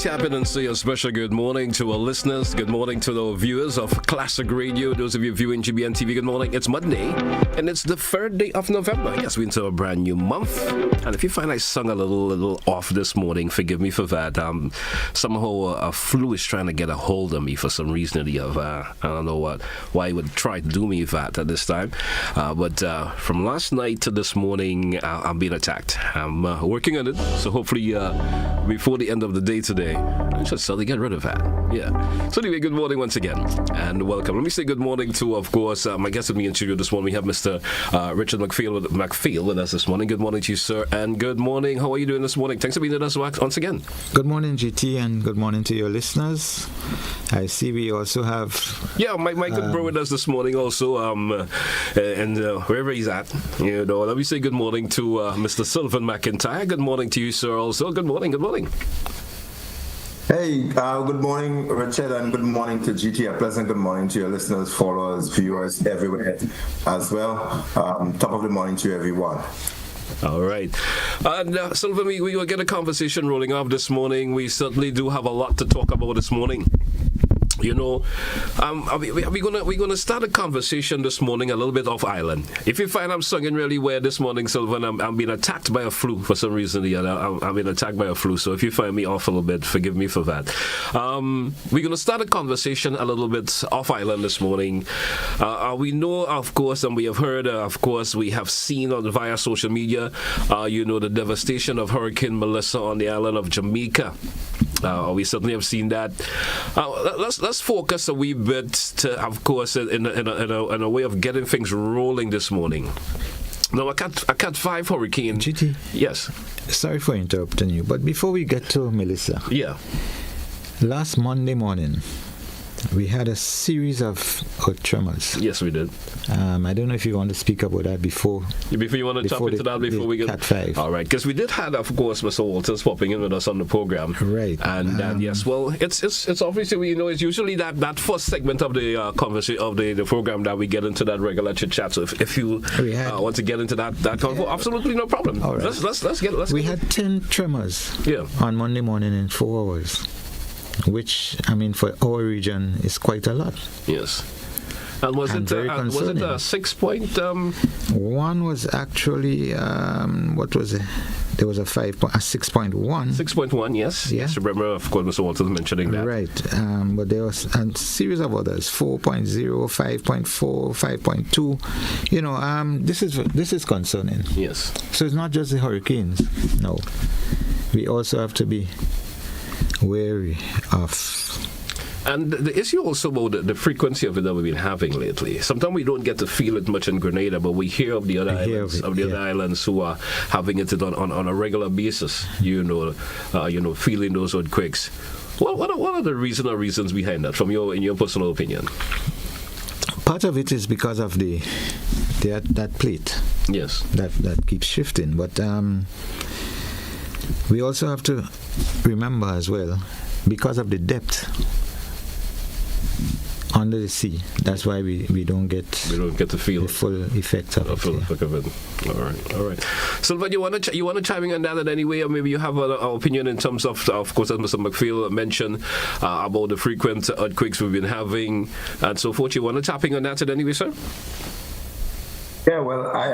tap in and say a special good morning to our listeners. Good morning to the viewers of Classic Radio. Those of you viewing GBN TV, good morning. It's Monday, and it's the 3rd day of November. Yes, we're into a brand new month. And if you find I sung a little off this morning, forgive me for that. Somehow a flu is trying to get a hold of me for some reason or the other. I don't know why it would try to do me that at this time. But from last night to this morning, I'm being attacked. I'm working on it, so hopefully before the end of the day today, I should suddenly get rid of that. Yeah. So anyway, good morning once again, and welcome. Let me say good morning to, of course, my guest with me in studio this morning. We have Mr. Richard Mcfield with us this morning. Good morning to you, sir, and good morning. How are you doing this morning? Thanks for being with us once again. Good morning, GT, and good morning to your listeners. I see we also have... Yeah, my good bro with us this morning also, and wherever he's at, you know. Let me say good morning to Mr. Sylvan McIntyre. Good morning to you, sir, also. Good morning, good morning. Hey, good morning, Richard, and good morning to GT. A pleasant good morning to your listeners, followers, viewers everywhere as well. Top of the morning to everyone. All right. And Sylvan, we will get a conversation rolling off this morning. We certainly do have a lot to talk about this morning. You know, we're gonna start a conversation this morning a little bit off island. If you find I'm singing really weird this morning, Sylvan, I'm being attacked by a flu for some reason. I'm being attacked by a flu, so if you find me off a little bit, forgive me for that. We're gonna start a conversation a little bit off island this morning. We know, of course, and we have heard, of course, we have seen via social media, the devastation of Hurricane Melissa on the island of Jamaica. We certainly have seen that. Let's focus a wee bit, to, of course, in a way of getting things rolling this morning. Now, a Cat 5 hurricane. GT. Yes. Sorry for interrupting you, but before we get to Melissa. Yeah. Last Monday morning, we had a series of earth tremors. Yes, we did. I don't know if you want to speak about that before you want to tap into that before we get... Cat 5. All right, because we did have, of course, Mr. Walters popping in with us on the program. Right. And yes, well, it's obviously, it's usually that first segment of the conversation of the program that we get into that regular chit chat. So if you want to get into that convo, absolutely no problem. All right. We had 10 tremors on Monday morning in 4 hours. Which, I mean, for our region is quite a lot. Yes. And was it a 6 point? One was actually, what was it? There was a 6.1. 6.1, yes. Yeah. Yes, remember, of course, Mr. Walters mentioning that. Right. But there was a series of others, 4.0, 5.4, 5.2. You know, this is concerning. Yes. So it's not just the hurricanes. No. We also have to be wary of. And the issue also about the frequency of it that we've been having lately. Sometimes we don't get to feel it much in Grenada, but we hear of the other other islands who are having it on a regular basis. Feeling those earthquakes. What are the reasons behind that, in your personal opinion? Part of it is because of that plate. Yes. That keeps shifting, but we also have to remember as well, because of the depth under the sea, that's why we don't get to feel the full effect of it. All right. Sylvan, you want to chime in on that in any way, or maybe you have an opinion in terms of course, as Mr. Mcfield mentioned about the frequent earthquakes we've been having and so forth. You want to tap in on that in any way, sir? Yeah, well, I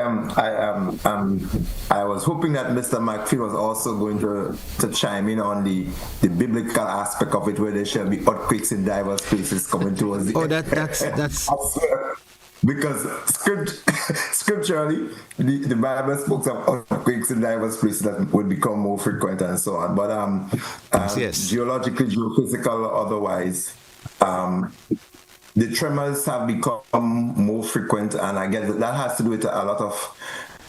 was hoping that Mr. Mcfield was also going to chime in on the biblical aspect of it, where there shall be earthquakes in diverse places coming towards the end. That's because scripturally, the Bible speaks of earthquakes in diverse places that will become more frequent and so on. But geologically, geophysical, or otherwise, the tremors have become more frequent, and I guess that has to do with a lot of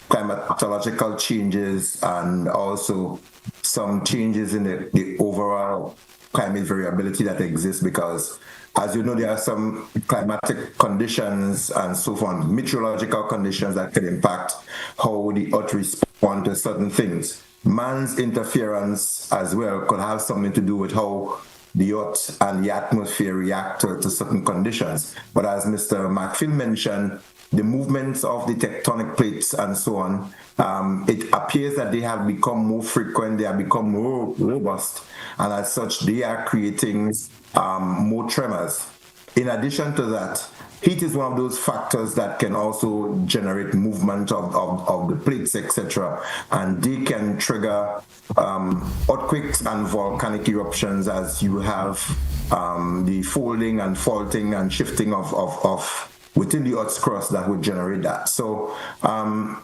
climatological changes and also some changes in the overall climate variability that exists, because, as you know, there are some climatic conditions and so on, meteorological conditions that can impact how the earth responds to certain things. Man's interference as well could have something to do with how the earth and the atmosphere react to certain conditions. But as Mr. Mcfield mentioned, the movements of the tectonic plates and so on, it appears that they have become more frequent, they have become more robust, and as such, they are creating more tremors. In addition to that, heat is one of those factors that can also generate movement of the plates, etc. And they can trigger earthquakes and volcanic eruptions as you have the folding and faulting and shifting of within the Earth's crust that would generate that. So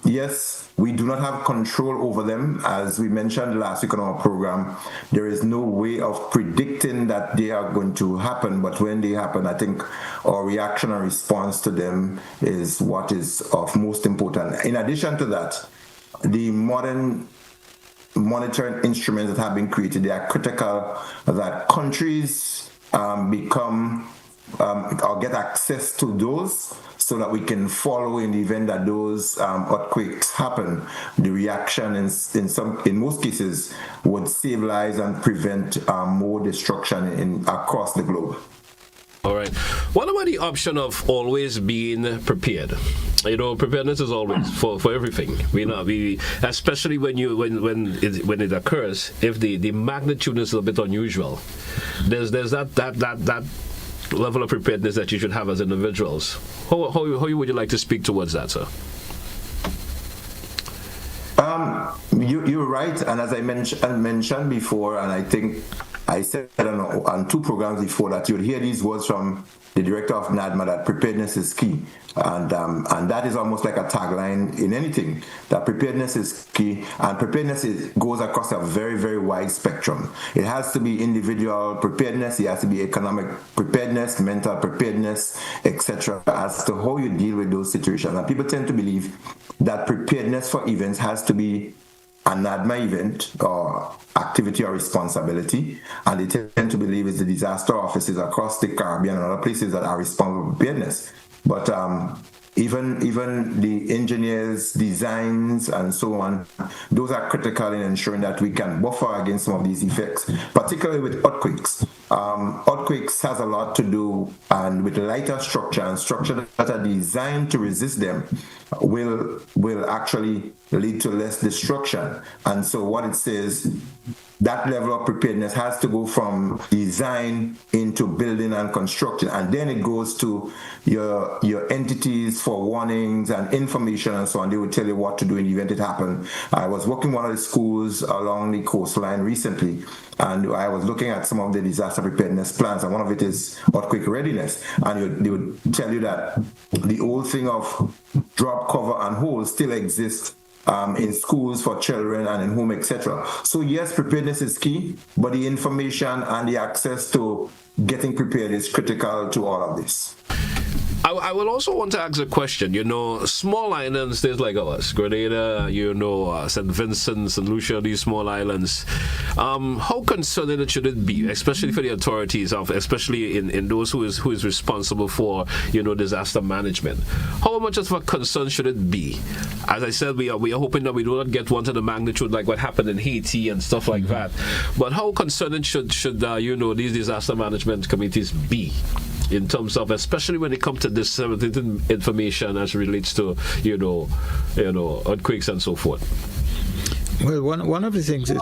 yes, we do not have control over them. As we mentioned last week on our program, there is no way of predicting that they are going to happen, but when they happen, I think our reaction and response to them is what is of most important. In addition to that, the modern monitoring instruments that have been created, they are critical that countries become or get access to those so that we can follow in the event that those earthquakes happen. The reaction in most cases would save lives and prevent more destruction across the globe. All right. What about the option of always being prepared? You know, preparedness is always for everything. Especially when it occurs, if the magnitude is a bit unusual, there's that level of preparedness that you should have as individuals. How would you like to speak towards that, sir? You're right, and as I mentioned before, and I think I said on 2 programs before that you'd hear these words from the director of NADMA that preparedness is key, and that is almost like a tagline in anything, that preparedness is key, and preparedness goes across a very, very wide spectrum. It has to be individual preparedness, it has to be economic preparedness, mental preparedness, etc., as to how you deal with those situations. And people tend to believe that preparedness for events has to be a NADMA event or activity or responsibility, and they tend to believe it's the disaster offices across the Caribbean and other places that are responsible for preparedness. But even the engineers, designs, and so on, those are critical in ensuring that we can buffer against some of these effects, particularly with earthquakes. Earthquakes has a lot to do and with lighter structure and structure that are designed to resist them will actually lead to less destruction. And so what it says, that level of preparedness has to go from design into building and construction, and then it goes to your entities for warnings and information and so on. They will tell you what to do in the event it happens. I was working one of the schools along the coastline recently, and I was looking at some of the disaster preparedness plans, and one of it is earthquake readiness. And they would tell you that the old thing of drop, cover, and hold still exists in schools for children and in home, etc. So yes, preparedness is key, but the information and the access to getting prepared is critical to all of this. I will also want to ask a question. You know, small islands, states like ours, Grenada, St. Vincent, St. Lucia, these small islands, how concerning should it be, especially for the authorities, especially in those who is responsible for, disaster management? How much of a concern should it be? As I said, we are hoping that we do not get one to the magnitude like what happened in Haiti and stuff like that. But how concerning should these disaster management committees be, in terms of, especially when it comes to disseminating information as relates to, earthquakes and so forth? Well, one of the things is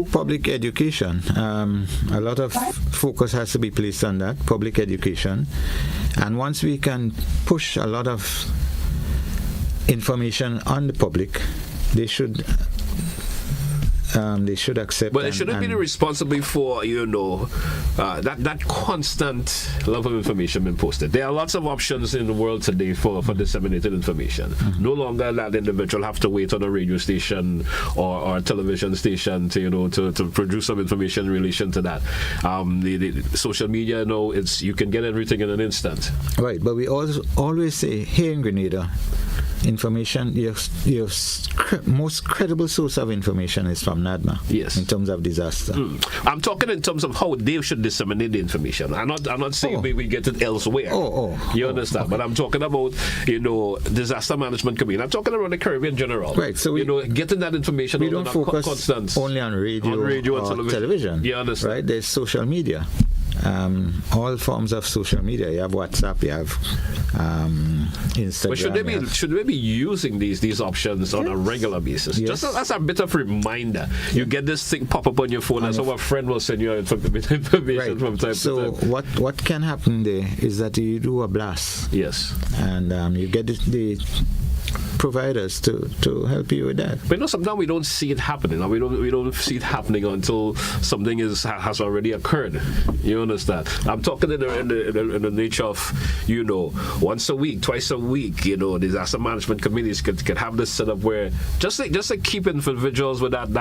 public education. A lot of focus has to be placed on that, public education. And once we can push a lot of information on the public, they should accept. But they shouldn't be responsible for that constant level of information being posted. There are lots of options in the world today for disseminated information. Mm-hmm. No longer that individual have to wait on a radio station or a television station to produce some information in relation to that. The social media, you can get everything in an instant. Right, but we always say here in Grenada, information, your most credible source of information is from NADMA. Yes. In terms of disaster. I'm talking in terms of how they should disseminate the information. I'm not saying we get it elsewhere. You understand? Okay. But I'm talking about, disaster management community. I'm talking about the Caribbean in general. Right. So getting that information. We don't focus only on radio or television. You understand? Right? There's social media. All forms of social media. You have WhatsApp, you have Instagram. But should they be using these options on a regular basis? Yes. Just as a bit of reminder. You get this thing pop up on your phone, and so a friend will send you information from time to time. So what can happen there is that you do a blast. Yes. And you get the providers to help you with that. But sometimes we don't see it happening. We don't see it happening until something has already occurred. You understand? I'm talking in the nature of once a week, twice a week. Disaster management committees could have this set up where just to keep individuals with that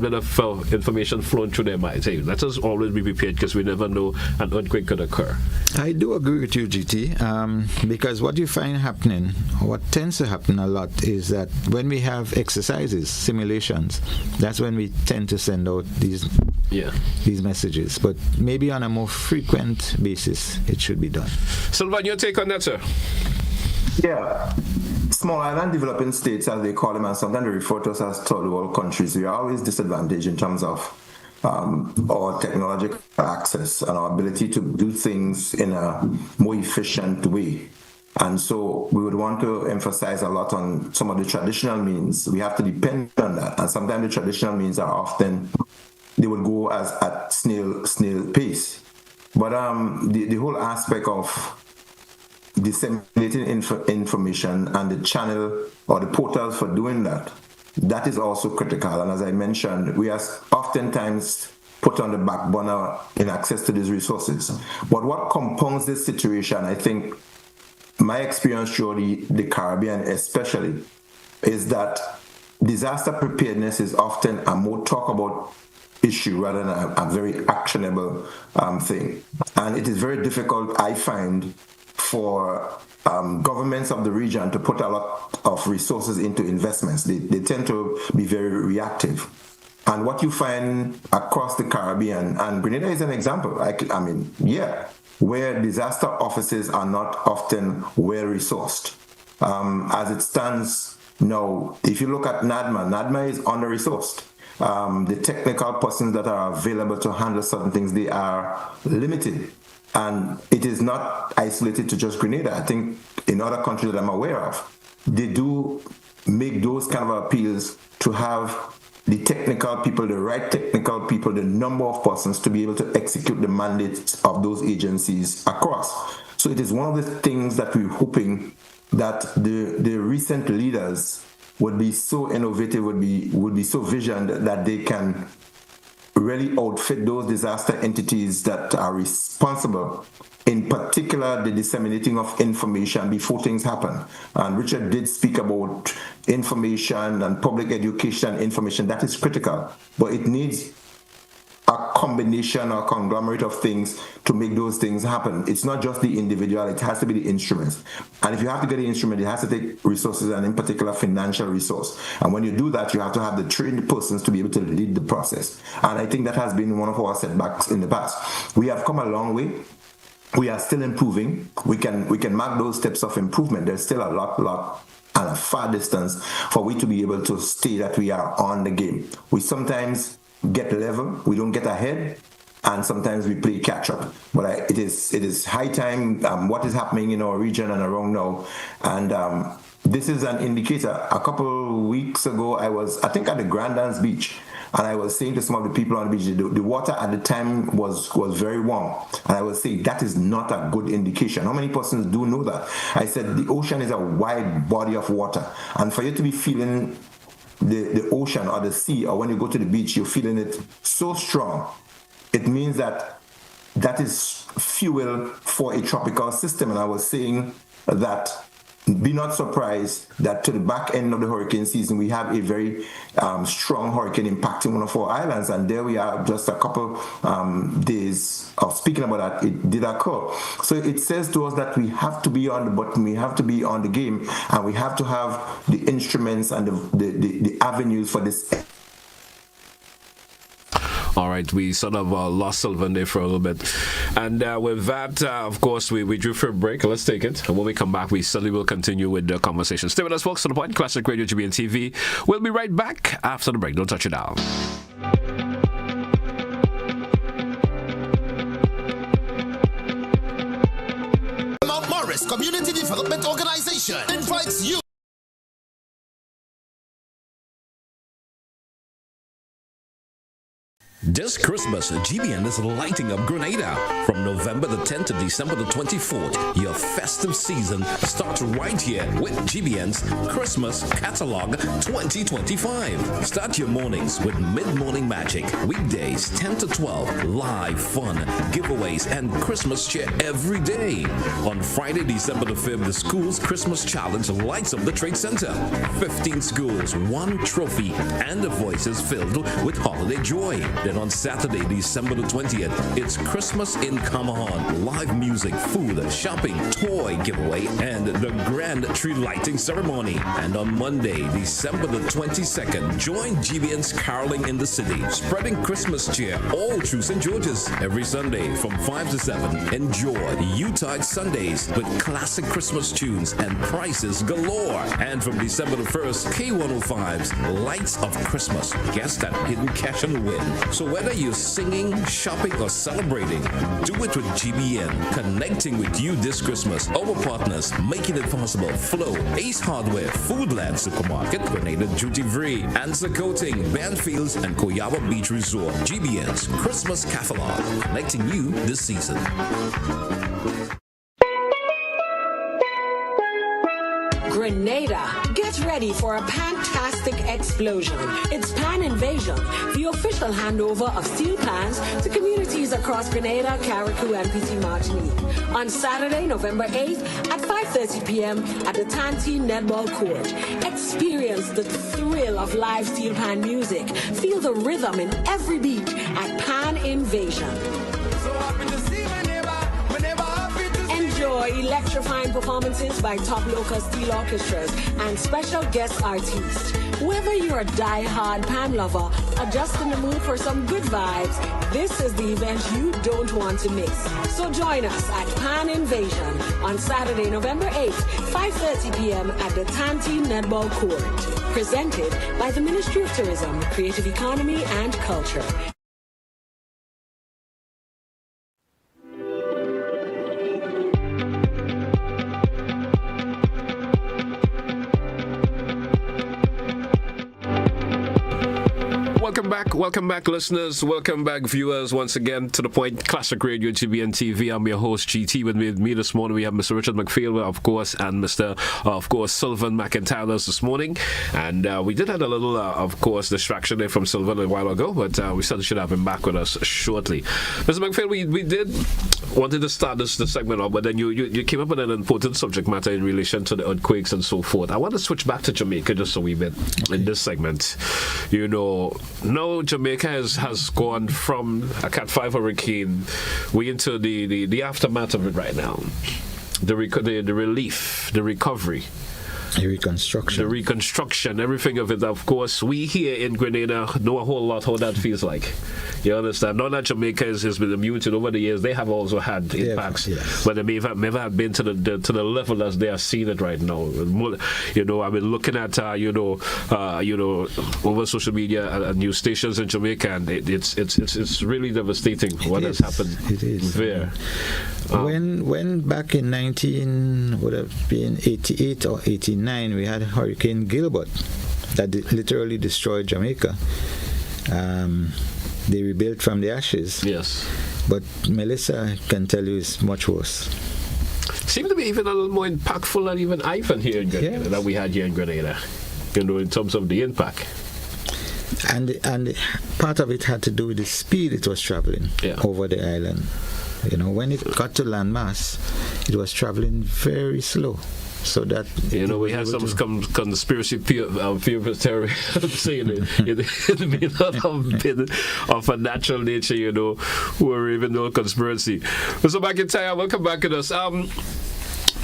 bit of information flowing through their minds. Hey, let us always be prepared because we never know an earthquake could occur. I do agree with you, GT, because what you find happening, what tends to happen a lot is that when we have exercises, simulations, that's when we tend to send out these messages. But maybe on a more frequent basis, it should be done. Sylvan, your take on that, sir? Yeah. Small island developing states, as they call them, and sometimes they refer to us as third world countries, we are always disadvantaged in terms of our technological access and our ability to do things in a more efficient way. And so we would want to emphasize a lot on some of the traditional means. We have to depend on that. And sometimes the traditional means are often, they would go at snail pace. But the whole aspect of disseminating information and the channel or the portals for doing that is also critical. And as I mentioned, we are oftentimes put on the back burner in access to these resources. But what compounds this situation, I think, my experience through the Caribbean especially, is that disaster preparedness is often a more talk about issue rather than a very actionable thing. And it is very difficult, I find, for governments of the region to put a lot of resources into investments. They tend to be very reactive. And what you find across the Caribbean, and Grenada is an example, where disaster offices are not often well resourced. As it stands now, if you look at NADMA is under-resourced. The technical persons that are available to handle certain things, they are limited. And it is not isolated to just Grenada. I think in other countries that I'm aware of, they do make those kind of appeals to have the technical people, the right technical people, the number of persons to be able to execute the mandates of those agencies across. So it is one of the things that we're hoping that the recent leaders would be so innovative, would be so visioned that they can really outfit those disaster entities that are responsible, in particular the disseminating of information before things happen. And Richard did speak about information and public education information. That is critical, but it needs a combination or conglomerate of things to make those things happen. It's not just the individual, it has to be the instruments. And if you have to get the instrument, it has to take resources, and in particular financial resource. And when you do that, you have to have the trained persons to be able to lead the process. And I think that has been one of our setbacks in the past. We have come a long way. We are still improving. We can mark those steps of improvement. There's still a lot and a far distance for we to be able to say that we are on the game. We sometimes get level, we don't get ahead, and sometimes we play catch up. But it is high time. What is happening in our region and around now, and this is an indicator. A couple weeks ago, I was, I think, at the Grandans Beach, and I was saying to some of the people on the beach, the water at the time was very warm, and I was saying that is not a good indication. How many persons do know that? I said the ocean is a wide body of water, and for you to be feeling the ocean or the sea, or when you go to the beach, you're feeling it so strong, it means that is fuel for a tropical system. And I was saying that be not surprised that to the back end of the hurricane season, we have a very strong hurricane impacting one of our islands. And there we are, just a couple days of speaking about that, it did occur. So it says to us that we have to be on the button, we have to be on the game, and we have to have the instruments and the avenues for this. All right, we sort of lost Sylvan there for a little bit. And with that, of course, we drew for a break. Let's take it. And when we come back, we certainly will continue with the conversation. Stay with us, folks, on the Point Classic Radio GBN TV. We'll be right back after the break. Don't touch it down. Mount Morris Community Development Organization invites you. This Christmas, GBN is lighting up Grenada. From November the 10th to December the 24th, your festive season starts right here with GBN's Christmas Catalog 2025. Start your mornings with mid-morning magic. Weekdays 10 to 12, live fun, giveaways, and Christmas cheer every day. On Friday, December the 5th, the school's Christmas challenge lights up the Trade Center. 15 schools, 1 trophy, and the voices filled with holiday joy. Then on Saturday, December the 20th, it's Christmas in Kamahan. Live music, food, shopping, toy giveaway, and the grand tree lighting ceremony. And on Monday, December the 22nd, join GBN's Caroling in the City, spreading Christmas cheer all through St. George's. Every Sunday from 5 to 7, enjoy Utah Sundays with classic Christmas tunes and prices galore. And from December the 1st, K105's Lights of Christmas. Guess that hidden cash and win. So whether you're singing, shopping, or celebrating, do it with GBN, connecting with you this Christmas. Our partners making it possible: Flow, Ace Hardware, Foodland Supermarket, Grenada Duty Free, Answer Coating, Banfields, and Koyawa Beach Resort. GBN's Christmas Catalog, connecting you this season. Grenada, get ready for a fantastic explosion. It's Pan Invasion, the official handover of steel pans to communities across Grenada, Carriacou, and PC Martinique. On Saturday, November 8th at 5:30 p.m. at the Tanti Netball Court. Experience the thrill of live steel pan music. Feel the rhythm in every beat at Pan Invasion. Enjoy electrifying performances by top local steel orchestras and special guest artists. Whether you're a die-hard pan lover or just in the mood for some good vibes, this is the event you don't want to miss. So join us at Pan Invasion on Saturday, November 8th, 5:30 p.m. at the Tanti Netball Court. Presented by the Ministry of Tourism, Creative Economy and Culture. Welcome back, listeners. Welcome back, viewers, once again to the Point Classic Radio GBN TV. I'm your host, GT. With me this morning, we have Mr. Richard Mcfield, of course, and Mr. Sylvan McIntyre this morning. And we did have a little, of course, distraction there from Sylvan a while ago, but we certainly should have him back with us shortly. Mr. Mcfield, we did wanted to start this segment off, but then you came up with an important subject matter in relation to the earthquakes and so forth. I want to switch back to Jamaica just a wee bit in this segment. No, Jamaica has gone from a Cat 5 hurricane. We into the aftermath of it right now. The relief, the recovery. The reconstruction, everything of it. Of course, we here in Grenada know a whole lot how that feels like. You understand? Not that Jamaica has been immune to it over the years. They have also had impacts, but they may have never been to the level as they are seeing it right now. I mean, looking at over social media and news stations in Jamaica, and it's really devastating what has happened. It is there. When back in 1988 or 89, we had Hurricane Gilbert that literally destroyed Jamaica. They rebuilt from the ashes. Yes. But Melissa can tell you it's much worse. Seemed to be even a little more impactful than even Ivan here in Grenada that we had here in Grenada, in terms of the impact. And part of it had to do with the speed it was traveling over the island. When it got to landmass, it was traveling very slow. so that we had some conspiracy theorists saying it may not have been of a natural nature, or even no conspiracy. So McIntyre, welcome back to us.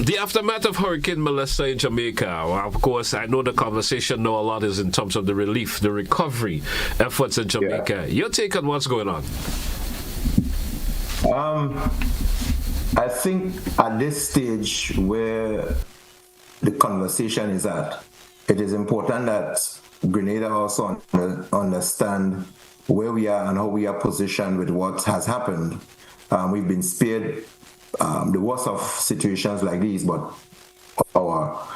The aftermath of Hurricane Melissa in Jamaica, of course, I know the conversation now a lot is in terms of the relief, the recovery efforts in Jamaica. Your take on what's going on? I think at this stage where the conversation is at, it is important that Grenada also understand where we are and how we are positioned with what has happened. We've been spared the worst of situations like these, but our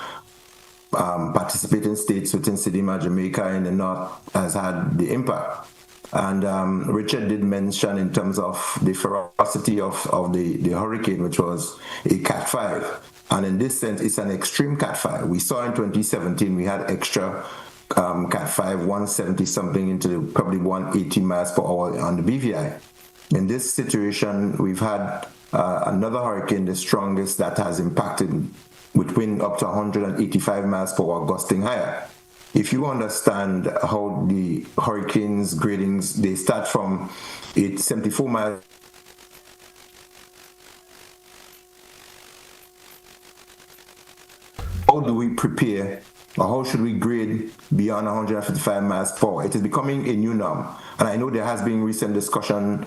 participating states within Sidima, Jamaica in the north has had the impact. And Richard did mention in terms of the ferocity of the hurricane, which was a Cat 5. And in this sense, it's an extreme Cat 5. We saw in 2017, we had extra Cat 5, 170 something into probably 180 miles per hour on the BVI. In this situation, we've had another hurricane, the strongest that has impacted with wind up to 185 miles per hour, gusting higher. If you understand how the hurricanes gradings, they start from 74 miles. How do we prepare, or how should we grade beyond 155 miles per hour? It is becoming a new norm. And I know there has been recent discussion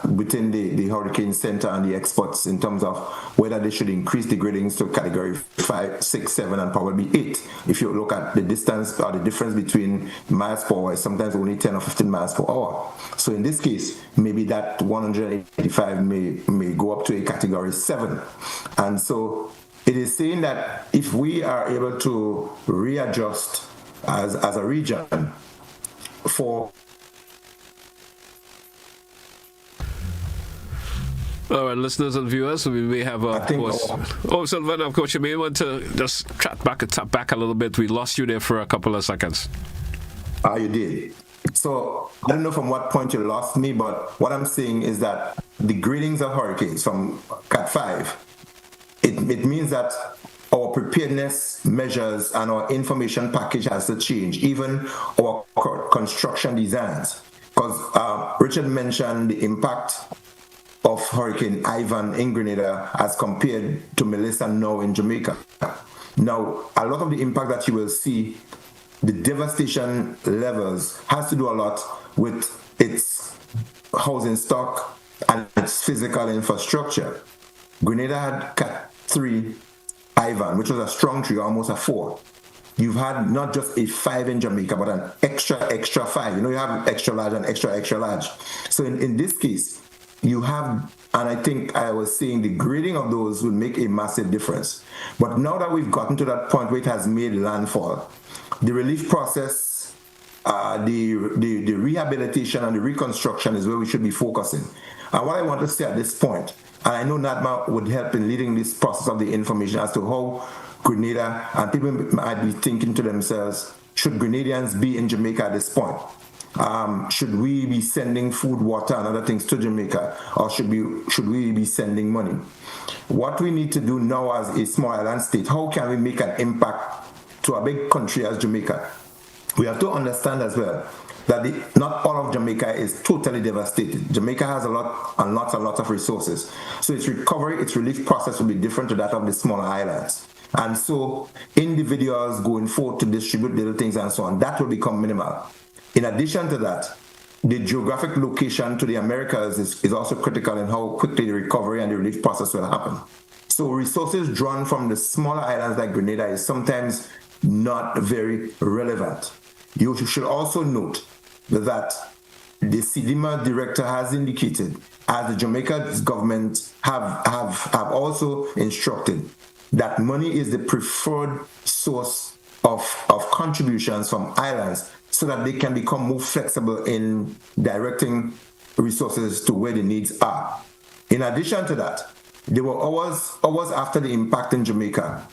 within the Hurricane Center and the experts in terms of whether they should increase the gradings to category 5, 6, 7, and probably 8. If you look at the distance or the difference between miles per hour, it's sometimes only 10 or 15 miles per hour. So in this case, maybe that 185 may go up to a category 7. And so it is saying that if we are able to readjust as a region for... All right, listeners and viewers, we may have Sylvan, of course, you may want to just tap back a little bit. We lost you there for a couple of seconds. You did. So I don't know from what point you lost me, but what I'm saying is that the gradings of hurricanes from Cat 5, it means that our preparedness measures and our information package has to change, even our construction designs. Because Richard mentioned the impact of Hurricane Ivan in Grenada as compared to Melissa now in Jamaica. Now, a lot of the impact that you will see, the devastation levels, has to do a lot with its housing stock and its physical infrastructure. Grenada had Cat 3 Ivan, which was a strong 3, almost a 4. You've had not just a 5 in Jamaica, but an extra 5. You have extra large and extra large. So in this case, you have, and I think I was saying the grading of those will make a massive difference. But now that we've gotten to that point where it has made landfall, the relief process, the rehabilitation and the reconstruction is where we should be focusing. And what I want to say at this point, and I know NADMA would help in leading this process of the information as to how Grenada, and people might be thinking to themselves, should Grenadians be in Jamaica at this point? Should we be sending food, water, and other things to Jamaica, or should we be sending money? What we need to do now as a small island state, how can we make an impact to a big country as Jamaica? We have to understand as well that not all of Jamaica is totally devastated. Jamaica has a lot and lots of resources. So its recovery, its relief process will be different to that of the smaller islands. And so individuals going forward to distribute little things and so on, that will become minimal. In addition to that, the geographic location to the Americas is also critical in how quickly the recovery and the relief process will happen. So resources drawn from the smaller islands like Grenada is sometimes not very relevant. You should also note that the Sidima director has indicated, as the Jamaica government have also instructed, that money is the preferred source of contributions from islands so that they can become more flexible in directing resources to where the needs are. In addition to that, there were hours after the impact in Jamaica,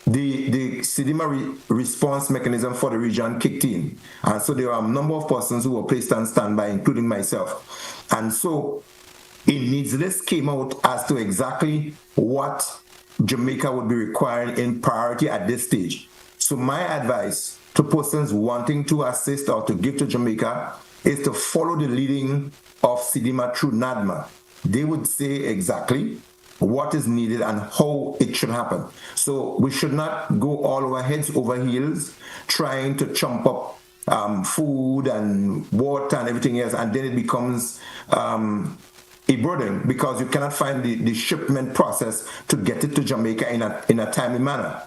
the Sidima response mechanism for the region kicked in. And so there are a number of persons who were placed on standby, including myself. And so a needs list came out as to exactly what Jamaica would be requiring in priority at this stage. So my advice to persons wanting to assist or to give to Jamaica is to follow the leading of SEDIMA through NADMA. They would say exactly what is needed and how it should happen. So we should not go all over heads over heels trying to chump up food and water and everything else, and then it becomes a burden because you cannot find the shipment process to get it to Jamaica in a timely manner.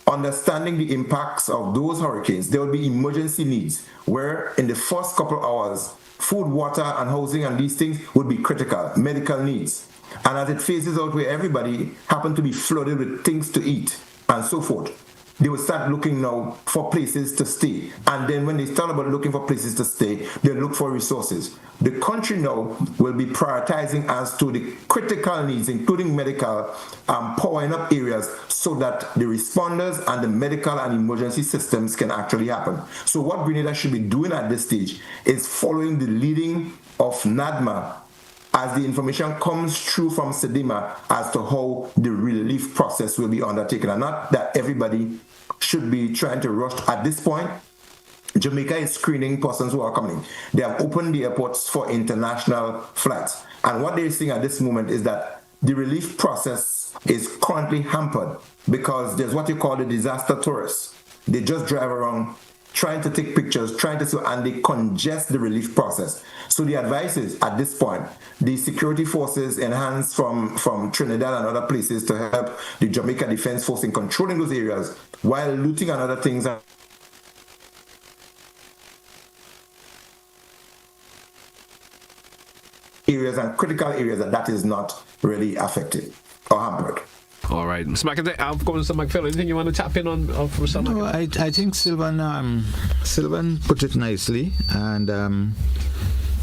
Understanding the impacts of those hurricanes, there will be emergency needs where in the first couple of hours, food, water, and housing and these things would be critical, medical needs. And as it phases out where everybody happened to be flooded with things to eat and so forth, they will start looking now for places to stay. And then when they start about looking for places to stay, they'll look for resources. The country now will be prioritizing as to the critical needs, including medical, powering up areas so that the responders and the medical and emergency systems can actually happen. So what Grenada should be doing at this stage is following the leading of NADMA as the information comes through from SEDIMA as to how the relief process will be undertaken, and not that everybody should be trying to rush. At this point, Jamaica is screening persons who are coming. They have opened the airports for international flights. And what they're seeing at this moment is that the relief process is currently hampered because there's what you call the disaster tourists. They just drive around trying to take pictures, trying to see, and they congest the relief process. So the advice is, at this point, the security forces enhanced from Trinidad and other places to help the Jamaica Defense Force in controlling those areas while looting and other things. Areas and critical areas that is not really affected or hampered. All right, Mr. McIntyre, I've got Mr. Mcfield. Anything you want to tap in on from Mr. No, I think Sylvan put it nicely, and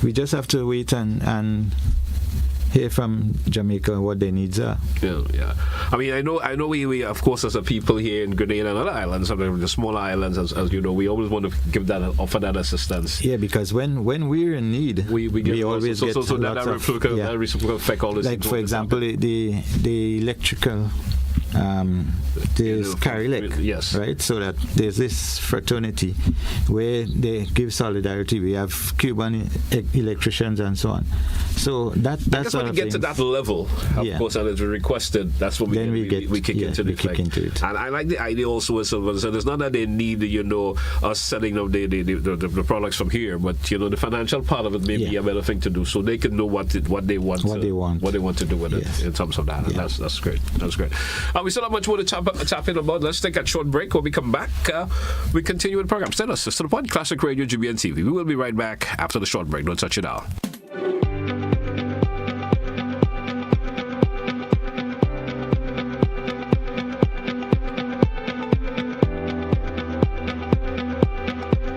we just have to wait and hear from Jamaica what their needs are. Yeah. I mean, I know we of course, as a people here in Grenada and other islands, some of the smaller islands, as you know, we always want to give that, offer that assistance. Yeah, because when we're in need, we always get so that reciprocal effect always. Like for example, the electrical. There's Carrilec, yes, right? So that there's this fraternity where they give solidarity. We have Cuban electricians and so on. So that's when you get to that level, of course, and it's requested. That's when we kick into it. And I like the idea also with Sylvan. So it's not that they need us selling the products from here, but the financial part of it may be a better thing to do, so they can know what they want to do with it in terms of that. And that's great. That's great. We still have much more to tap in about. Let's take a short break. When we come back, we continue with the program. Send us to the point, Classic Radio, GBN TV. We will be right back after the short break. Don't touch it out.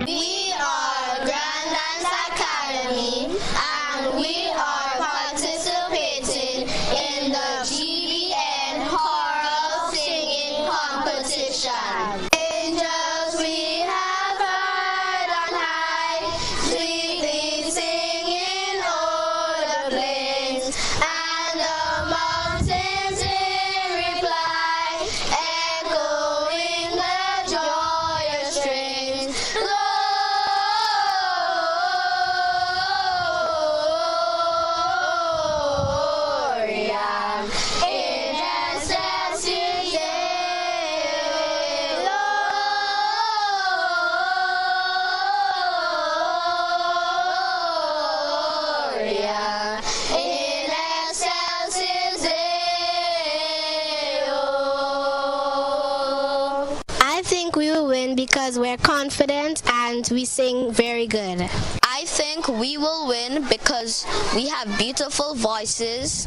We are Grand Dance Academy, and we are participating in the GBN Choral Singing Competition. Angels we have heard on high, sweetly singing o'er the plains, and the mountains in reply, echoing the joyous strains. Gloria in excelsis Deo. Gloria in excelsis Deo. I think we will win because we're confident and we sing very good. I think we will win because we have beautiful voices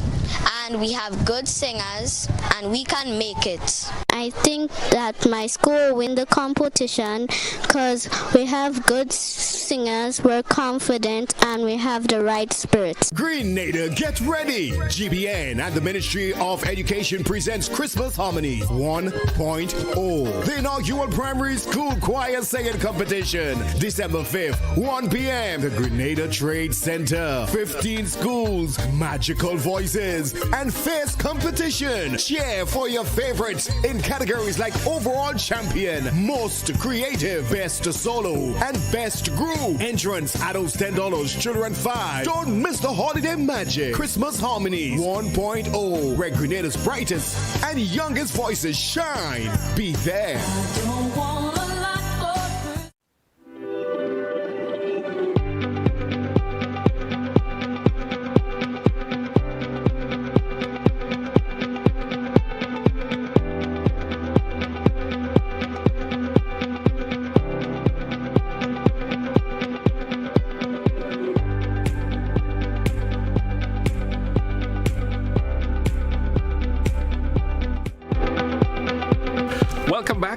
and we have good singers and we can make it. I think that my school will win the competition because we have good singers, we're confident, and we have the right spirit. Grenada, get ready! GBN and the Ministry of Education presents Christmas Harmonies 1.0. The inaugural primary school choir singing competition, December 5th, 1 p.m. The Grenada Trade Center. 15 schools, magical voices. voices and fierce competition. Cheer for your favorites in categories like Overall Champion, Most Creative, Best Solo, and Best Group. Entrance adults $10, children $5. Don't miss the holiday magic. Christmas Harmonies 1.0, where Grenada's brightest and youngest voices shine. Be there.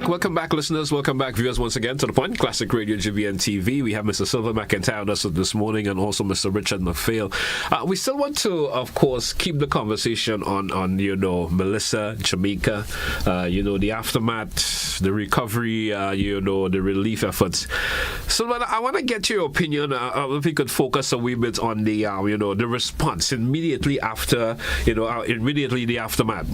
Welcome back, listeners. Welcome back, viewers, once again to The Point, Classic Radio GBN TV. We have Mr. Sylvan McIntyre with us this morning and also Mr. Richard Mcfield. We still want to, of course, keep the conversation on Melissa, Jamaica, the aftermath, the recovery, the relief efforts. Sylvan, I want to get your opinion, if we could focus a wee bit on the, the response immediately after, immediately the aftermath,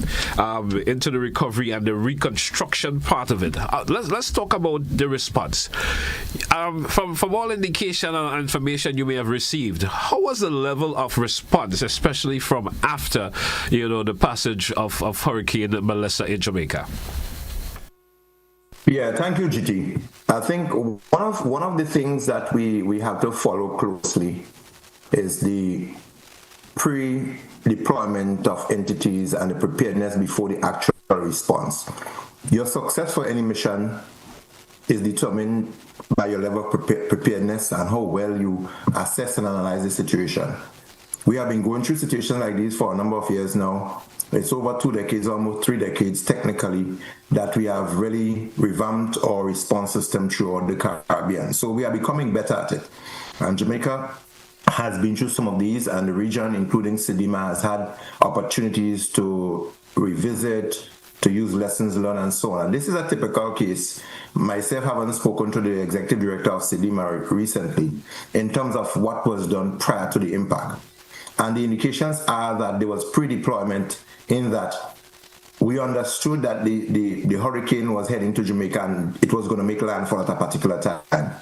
into the recovery and the reconstruction part of it. Let's talk about the response. From all indication and information you may have received, how was the level of response, especially from after the passage of Hurricane Melissa in Jamaica? Yeah, thank you, GT. I think one of the things that we have to follow closely is the pre-deployment of entities and the preparedness before the actual response. Your success for any mission is determined by your level of preparedness and how well you assess and analyze the situation. We have been going through situations like this for a number of years now. It's over 2 decades, almost 3 decades technically, that we have really revamped our response system throughout the Caribbean. So we are becoming better at it. And Jamaica has been through some of these, and the region, including Sedima, has had opportunities to revisit, to use lessons learned and so on. And this is a typical case. Myself, having spoken to the executive director of Sedima recently in terms of what was done prior to the impact. And the indications are that there was pre-deployment in that we understood that the hurricane was heading to Jamaica and it was going to make landfall at a particular time.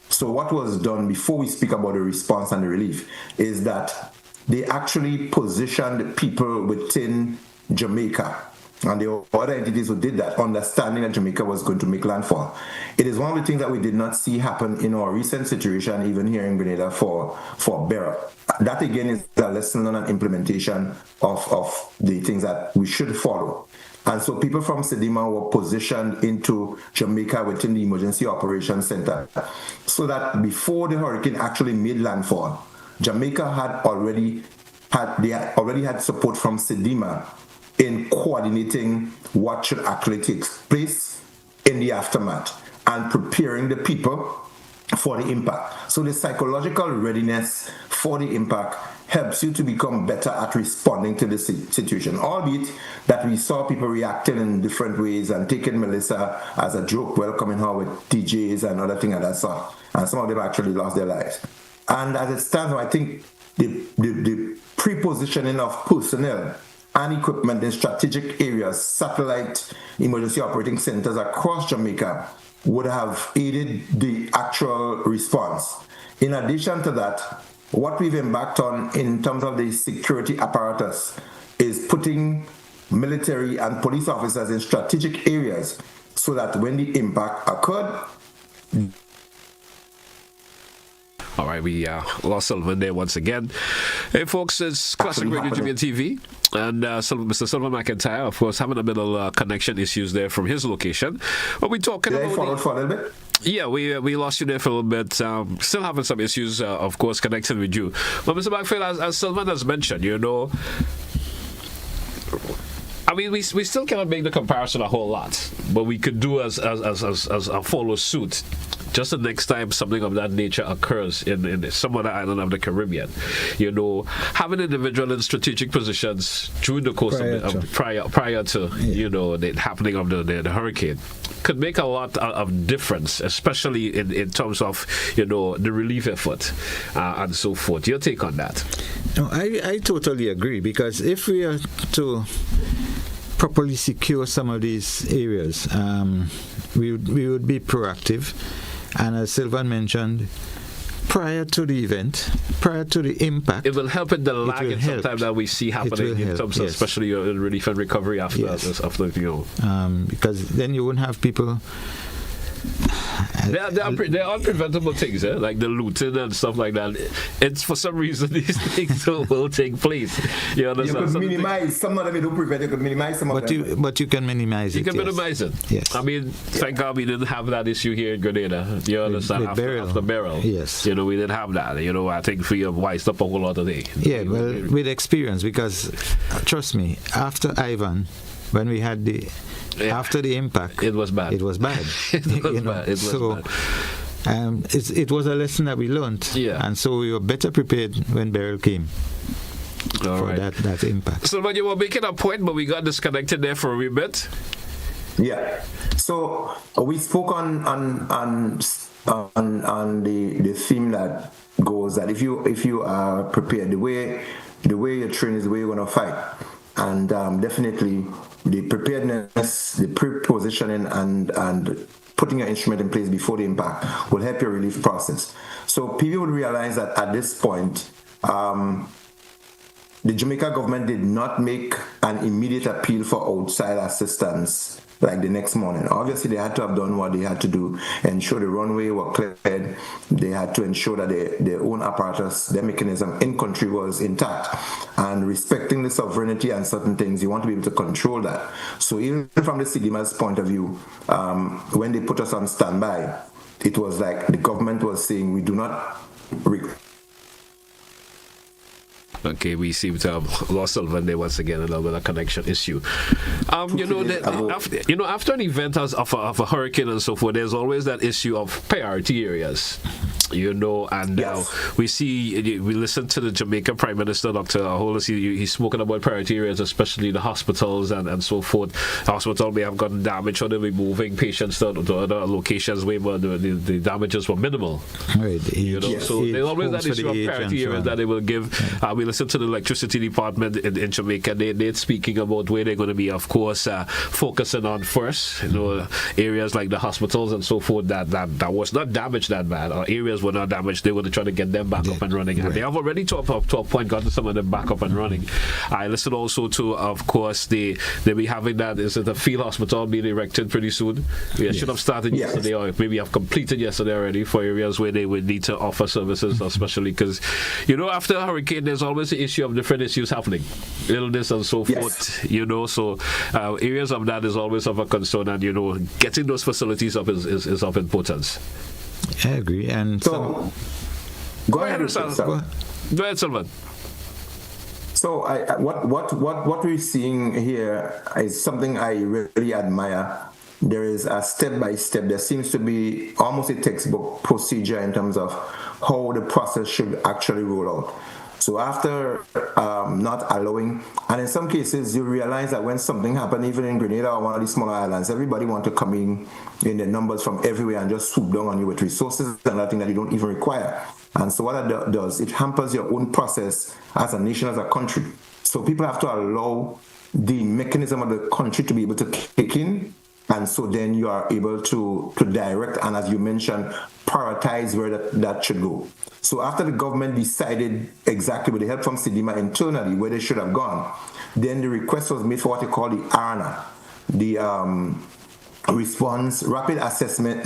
So what was done before we speak about the response and the relief is that they actually positioned people within Jamaica and the other entities who did that, understanding that Jamaica was going to make landfall. It is one of the things that we did not see happen in our recent situation, even here in Grenada for Beryl. That again is a lesson learned and implementation of the things that we should follow. And so people from Sedima were positioned into Jamaica within the Emergency Operations Center so that before the hurricane actually made landfall, Jamaica had already had support from Sedima in coordinating what should actually take place in the aftermath and preparing the people for the impact. So the psychological readiness for the impact helps you to become better at responding to the situation, albeit that we saw people reacting in different ways and taking Melissa as a joke, welcoming her with DJs and other things like that sort. And some of them actually lost their lives. And as it stands, I think the pre-positioning of personnel and equipment in strategic areas, satellite emergency operating centers across Jamaica, would have aided the actual response. In addition to that, what we've embarked on in terms of the security apparatus is putting military and police officers in strategic areas so that when the impact occurred. All right, we lost Sylvan there once again. Hey, folks, it's Classic Radio GBN TV. And Mr. Sylvan McIntyre, of course, having a bit of connection issues there from his location. But we're talking about... for a little bit? Yeah, we lost you there for a little bit. Still having some issues, of course, connecting with you. But Mr. Mcfield, as Sylvan has mentioned, I mean, we still cannot make the comparison a whole lot, but we could do as a follow suit. Just the next time something of that nature occurs in some other island of the Caribbean, having individual in strategic positions during the course prior to the happening of the hurricane could make a lot of difference, especially in terms of the relief effort and so forth. Your take on that? No, I totally agree, because if we are to properly secure some of these areas, we would be proactive. And as Sylvan mentioned, prior to the event, prior to the impact, it will help in the lag sometimes that we see happening in terms of especially relief and recovery after because then you wouldn't have people. There are unpreventable things, like the looting and stuff like that. It's for some reason these things will take place. You understand? You could minimize some of them. You don't prevent. You could minimize some of them. But you can minimize it. You can minimize it. Yes. I mean, thank God we didn't have that issue here in Grenada. You understand? After Beryl. Yes. We didn't have that. I think we have wised up a whole lot of things. Yeah, well, with experience, because trust me, after Ivan, when we had after the impact, it was bad. It was bad. It was bad. It was a lesson that we learned. Yeah. And so we were better prepared when Beryl came. That impact. So when you were making a point, but we got disconnected there for a wee bit. Yeah. So we spoke on the theme that goes that if you are prepared, the way you train is the way you're going to fight, and definitely the preparedness, the pre-positioning, and putting your instrument in place before the impact will help your relief process. So people would realize that at this point, the Jamaica government did not make an immediate appeal for outside assistance like the next morning. Obviously, they had to have done what they had to do, ensure the runway were cleared. They had to ensure that their own apparatus, their mechanism in country was intact. And respecting the sovereignty and certain things, you want to be able to control that. So even from the CDMA's point of view, when they put us on standby, it was like the government was saying, we do not Okay, we seem to have lost Sylvan there once again, a little bit of connection issue. After an event of a hurricane and so forth, there's always that issue of priority areas. And we listen to the Jamaica Prime Minister, Dr. Hollis. He's spoken about priority areas, especially the hospitals and so forth. The hospital may have gotten damaged, or they'll be moving patients to other locations where the damages were minimal. Right. So there's always that issue of priority areas that they will give. We listen to the electricity department in Jamaica. They're speaking about where they're going to be, of course, focusing on first. Areas like the hospitals and so forth that was not damaged that bad, or areas were not damaged. They were trying to get them back up and running. And they have already to a point gotten some of them back up and running. I listen also to, of course, they'll be having that. Is it a field hospital being erected pretty soon? We should have started yesterday, or maybe have completed yesterday already, for areas where they would need to offer services, especially because, after a hurricane, there's always the issue of different issues happening, illness and so forth. So areas of that is always of a concern, and getting those facilities up is of importance. I agree. And so go ahead, Sylvan. So what we're seeing here is something I really admire. There is a step-by-step. There seems to be almost a textbook procedure in terms of how the process should actually roll out. So after not allowing, and in some cases you realize that when something happened, even in Grenada or one of these smaller islands, everybody want to come in the numbers from everywhere and just swoop down on you with resources and nothing that you don't even require. And so what that does, it hampers your own process as a nation, as a country. So people have to allow the mechanism of the country to be able to kick in, and so then you are able to direct and, as you mentioned, prioritize where that should go. So after the government decided exactly with the help from CDMA internally where they should have gone, then the request was made for what they call the ARNA, the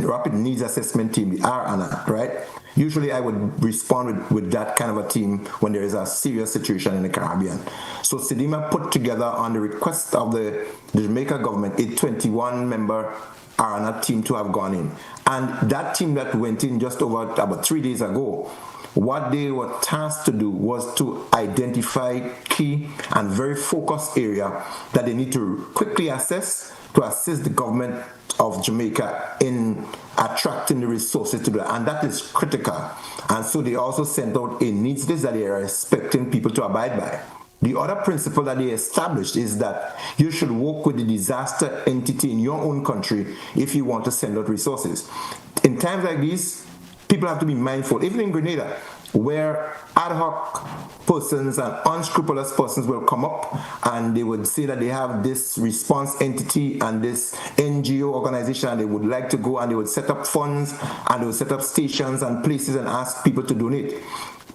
Rapid Needs Assessment Team, the ARNA, right? Usually I would respond with that kind of a team when there is a serious situation in the Caribbean. So CDMA put together, on the request of the Jamaica government, a 21-member ARNA team to have gone in. And that team that went in just about 3 days ago, what they were tasked to do was to identify key and very focused area that they need to quickly assess to assist the government of Jamaica in attracting the resources to do that. And that is critical. And so they also sent out a needs list that they are expecting people to abide by. The other principle that they established is that you should work with the disaster entity in your own country if you want to send out resources. In times like these, people have to be mindful. Even in Grenada, where ad hoc persons and unscrupulous persons will come up and they would say that they have this response entity and this NGO organization and they would like to go and they would set up funds and they would set up stations and places and ask people to donate.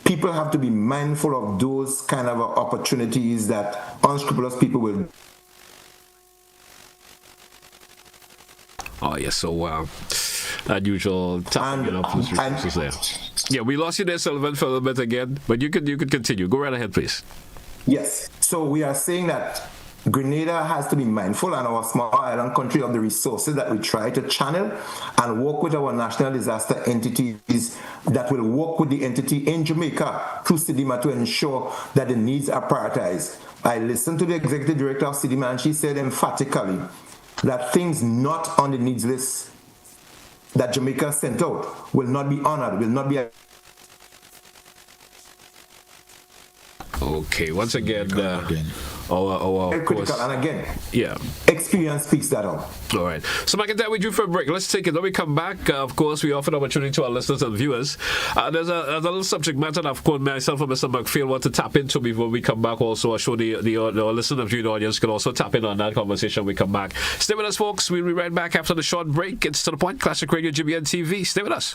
People have to be mindful of those kind of opportunities that unscrupulous people will. Oh, yes, so unusual time, resources there. Yeah, we lost you there, Sylvan, for a little bit again, but you could continue. Go right ahead, please. Yes. So we are saying that Grenada has to be mindful, and our small island country, of the resources that we try to channel and work with our national disaster entities that will work with the entity in Jamaica through CDMA to ensure that the needs are prioritized. I listened to the executive director of CDMA, and she said emphatically that things not on the needs list that Jamaica sent out will not be honored, will not be. Okay, once again, our critical, and again, yeah, experience speaks that out. All right, so McIntyre, we due for a break. Let's take it. When we come back, of course, we offer an opportunity to our listeners and viewers. There's a little subject matter that, of course, myself and Mr. Mcfield want to tap into before we come back. Also, I'm sure the listener and viewing audience can also tap in on that conversation when we come back. Stay with us, folks. We'll be right back after the short break. It's To The Point, Classic Radio, GBN TV. Stay with us.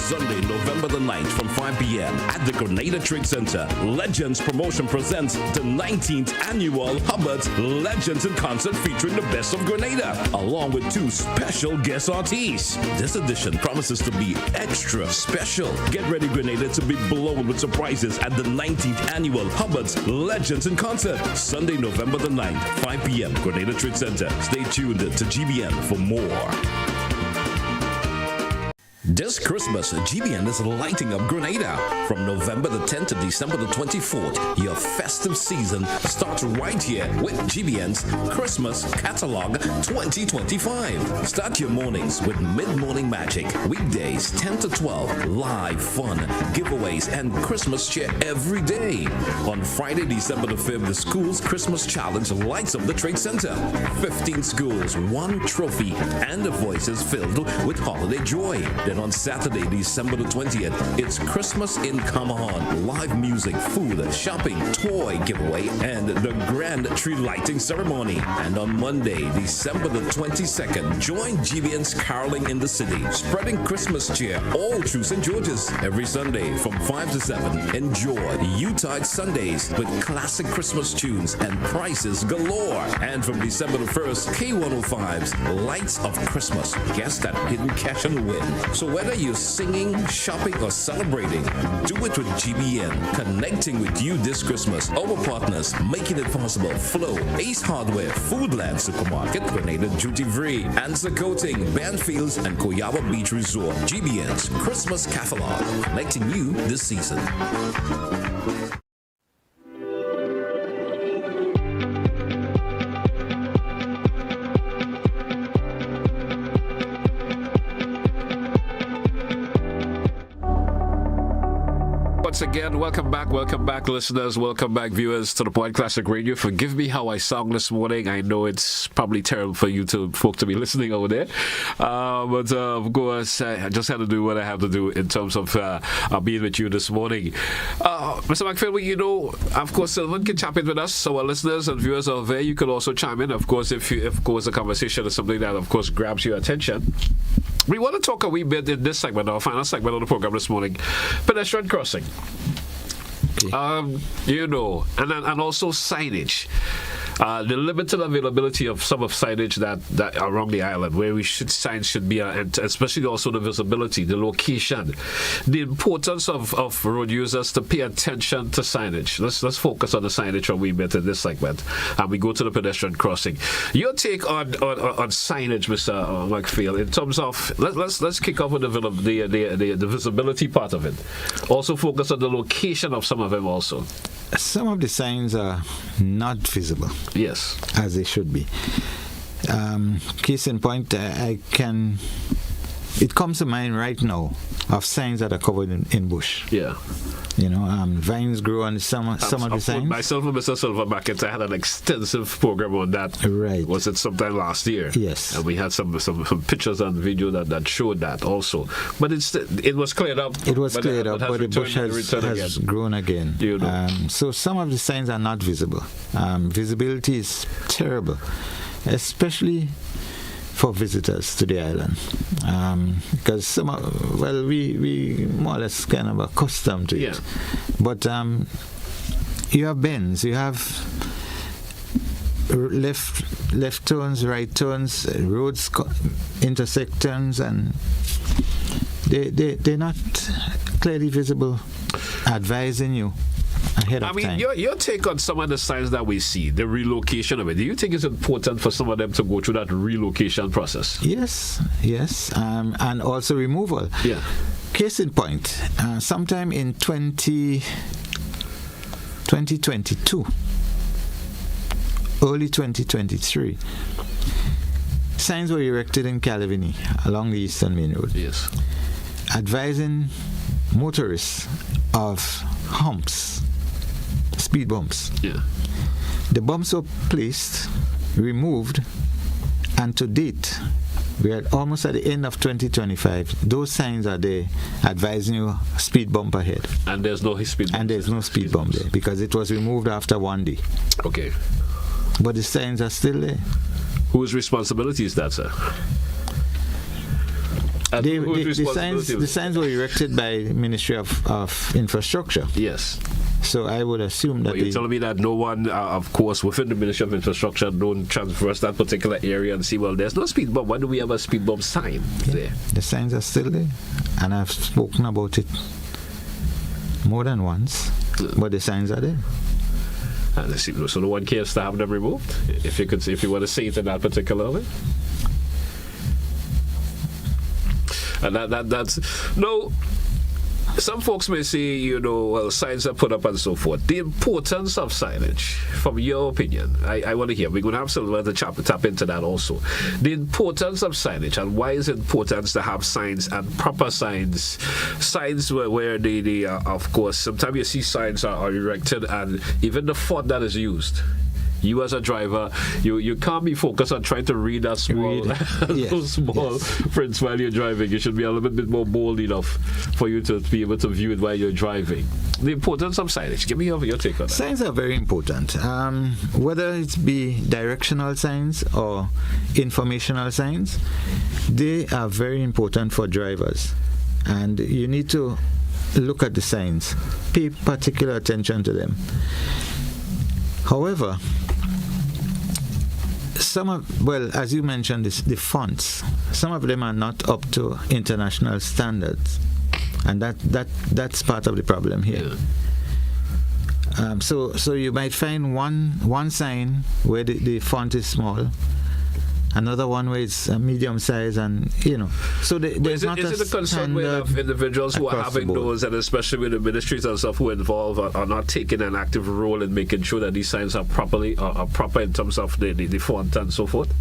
Sunday, November the 9th from 5 p.m. at the Grenada Trade Center. Legends Promotion presents the 19th annual Hubbard's Legends in Concert featuring the best of Grenada, along with 2 special guest artists. This edition promises to be extra special. Get ready, Grenada, to be blown with surprises at the 19th annual Hubbard's Legends in Concert. Sunday, November the 9th, 5 p.m. Grenada Trade Center. Stay tuned to GBN for more. This Christmas, GBN is lighting up Grenada. From November the 10th to December the 24th, your festive season starts right here with GBN's Christmas Catalog 2025. Start your mornings with mid-morning magic. Weekdays 10 to 12, live fun, giveaways, and Christmas cheer every day. On Friday, December the 5th, the school's Christmas challenge lights up the Trade Center. 15 schools, 1 trophy, and the voices filled with holiday joy. Then on Saturday, December the 20th, it's Christmas in Kamahan. Live music, food, shopping, toy giveaway, and the grand tree lighting ceremony. And on Monday, December the 22nd, join GBN's Caroling in the City, spreading Christmas cheer all through St. George's. Every Sunday from 5 to 7, enjoy Utah Sundays with classic Christmas tunes and prices galore. And from December the 1st, K105's Lights of Christmas. Guess that hidden cash and win. So whether you're singing, shopping, or celebrating, do it with GBN. Connecting with you this Christmas. Our partners making it possible: Flow, Ace Hardware, Foodland Supermarket, Grenada Duty Free, Answer Coating, Banfields, and Koyaba Beach Resort. GBN's Christmas Catalog, connecting you this season. Once again, welcome back, listeners, welcome back, viewers, to The Point Classic Radio. Forgive me how I sound this morning. I know it's probably terrible for you folk to be listening over there, but of course, I just had to do what I have to do in terms of being with you this morning. Mr. Mcfield, of course, Sylvan can chime in with us, so our listeners and viewers out there, you can also chime in, of course, if the conversation is something that, of course, grabs your attention. We want to talk a wee bit in this segment, our final segment of the program this morning, pedestrian crossing. Okay. And also signage. The limited availability of some of signage that around the island, where signs should be, and especially also the visibility, the location, the importance of road users to pay attention to signage. Let's focus on the signage a wee bit in this segment, and we go to the pedestrian crossing. Your take on signage, Mr. Mcfield, in terms of let's kick off with the visibility part of it. Also focus on the location of some of them also. Some of the signs are not visible. Yes. As they should be. Case in point, I can it comes to mind right now of signs that are covered in bush. Yeah. Vines grow on some of the signs. Myself and Mr. Sylvan McIntyre had an extensive program on that. Right. Was it sometime last year? Yes. And we had some pictures and video that showed that also. But it was cleared up. It was cleared up, but the bush has grown again. So some of the signs are not visible. Visibility is terrible, especially for visitors to the island, because we more or less kind of accustomed to it. But you have bends, you have left turns, right turns, roads intersect turns, and they're not clearly visible, advising you ahead of time. Your take on some of the signs that we see, the relocation of it, do you think it's important for some of them to go through that relocation process? Yes, and also removal. Yeah. Case in point, sometime in 2022, early 2023, signs were erected in Calavini along the Eastern Main Road. Yes. Advising motorists of humps, speed bumps. Yeah. The bumps were placed, removed, and to date, we are almost at the end of 2025. Those signs are there advising you speed bump ahead. And there's no speed bump. And there's no speed bump there because it was removed after one day. Okay. But the signs are still there. Whose responsibility is that, sir? The signs were erected by the Ministry of Infrastructure. Yes. So I would assume that you're telling me that no one, of course, within the Ministry of Infrastructure don't traverse that particular area and see, well, there's no speed bump. Why do we have a speed bump sign there? The signs are still there. And I've spoken about it more than once. But the signs are there. And so no one cares to have them removed? If you want to see it in that particular way? And that's no. Some folks may say, well, signs are put up and so forth. The importance of signage, from your opinion, I want to hear. We're going to have Sylvan to tap into that also. The importance of signage, and why is it important to have signs and proper signs? Signs where they of course, sometimes you see signs are erected and even the font that is used. You as a driver, you can't be focused on trying to read that small, prints while you're driving. You should be a little bit more bold enough for you to be able to view it while you're driving. The importance of signage. Give me your take on that. Signs are very important. Whether it be directional signs or informational signs, they are very important for drivers. And you need to look at the signs. Pay particular attention to them. However, as you mentioned, the fonts, some of them are not up to international standards, and that's part of the problem here. Yeah. So you might find one sign where the font is small, another one where it's a medium size, and so there's not is it a concern with individuals who are having those, and especially with the ministries and stuff who are involved are not taking an active role in making sure that these signs are proper in terms of the font and so forth?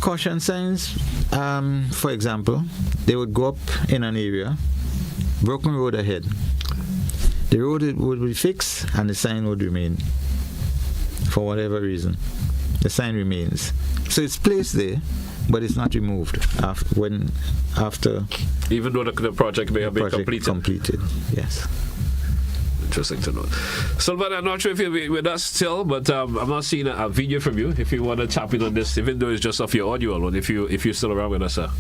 Caution signs, for example, they would go up in an area, broken road ahead. The road would be fixed and the sign would remain for whatever reason. The sign remains. So it's placed there, but it's not removed after. Even though the project may have been completed. Yes. Interesting to know. Sylvan, I'm not sure if you'll be with us still, but I'm not seeing a video from you. If you want to tap in on this, even though it's just off your audio alone, if you're still around with us, sir.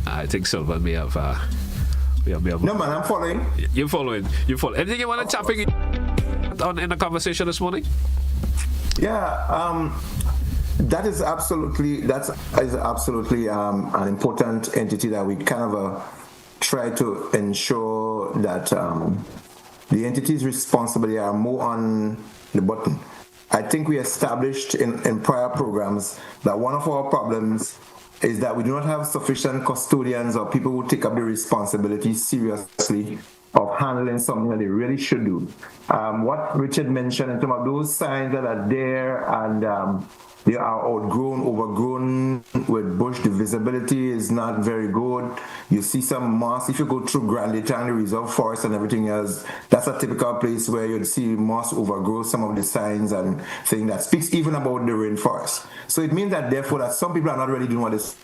I think Sylvan may have. No, man, I'm following. You're following. Anything you want to tap in the conversation this morning? Yeah, that is absolutely an important entity that we kind of try to ensure that the entities responsible are more on the button. I think we established in prior programs that one of our problems is that we do not have sufficient custodians or people who take up the responsibility seriously of handling something that they really should do. What Richard mentioned in terms of those signs that are there and they are outgrown, overgrown with bush. The visibility is not very good. You see some moss. If you go through Grand Latang Reserve Forest and everything else, that's a typical place where you'd see moss overgrow some of the signs and things that speaks even about the rainforest. So it means that therefore that some people are not really doing what is.